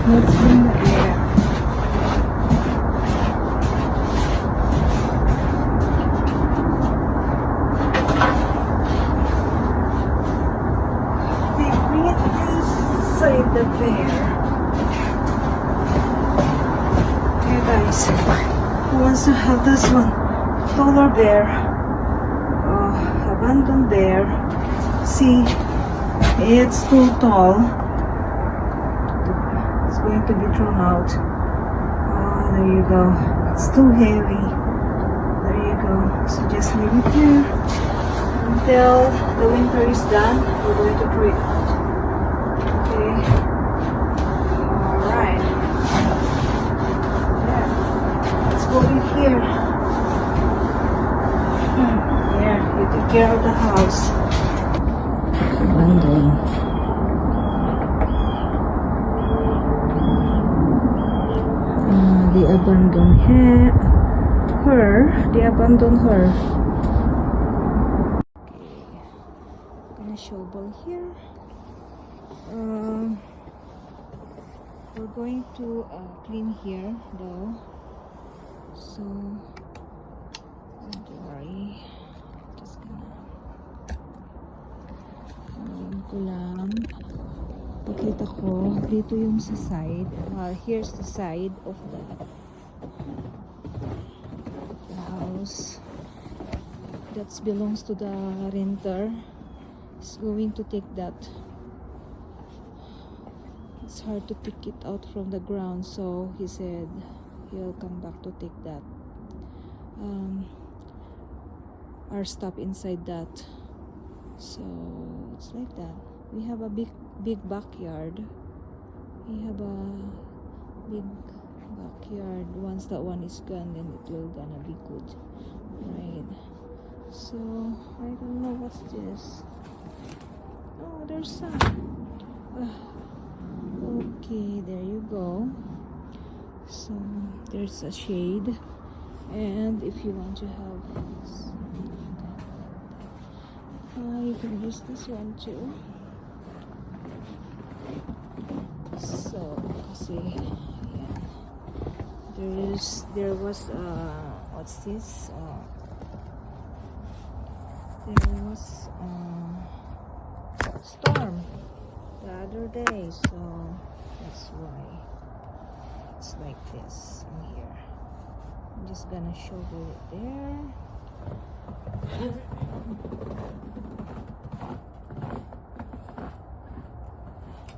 Let's clean the air. They breathe inside the bear. Okay guys, who wants to have this one? Polar bear. Abandoned bear. See, it's too tall. It's going to be thrown out. There you go. It's too heavy. There you go. So just leave it here until the winter is done. We're going to throw it out. Okay. Alright. Yeah. Let's go in here. Yeah, you take care of the house. Abandoned. They abandoned her. They abandoned her. Okay. Gonna shovel here. We're going to clean here though. So don't worry. Just gonna ko lang. Pakita ko dito yung sa side. Here's the side of the house that belongs to the renter. He's going to take that. It's hard to pick it out from the ground, so he said he'll come back to take that. Our stuff inside that. So it's like that. We have a big backyard. We have a big backyard. Once that one is gone, then it will gonna be good, right? So I don't know what's this. Oh, there's some. Okay, there you go. So there's a shade, and if you want to have this, you can use this one too. So see, yeah, there was what's this? There was storm the other day, so that's why it's like this in here. I'm just gonna shovel it there.